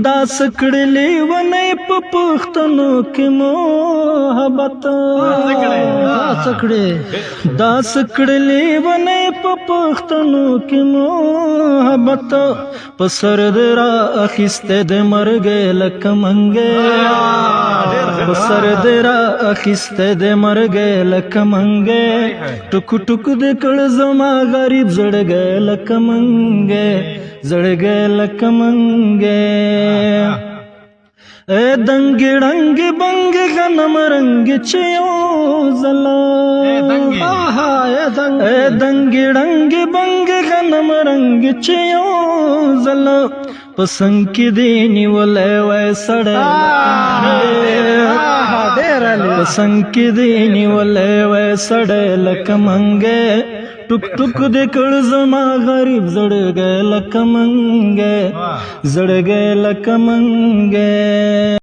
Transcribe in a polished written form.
داس کړلې ونې په پښتنو کې محبت داس کړلې ونې په پښتنو کې محبت په سر دې را اخیسته د مرګ لکه منګې په سر دې را اخیسته د مرګ لکه منګې ټک ټک دې کړ زما غریب زړګې لکه منګې زړګې لکه منګې اے دنګ رنګ بنګ غنم رنګ چيو زلا اے دنګ رنګ بنګ غنم رنګ چيو زلا پسنګ کې دی نیولې وای سړې پسنګ کې دی نیولې وای سړې لکه منګې ټک ټک دې کړ زما غریب زړګې لکه منګې زړګې لکه منګې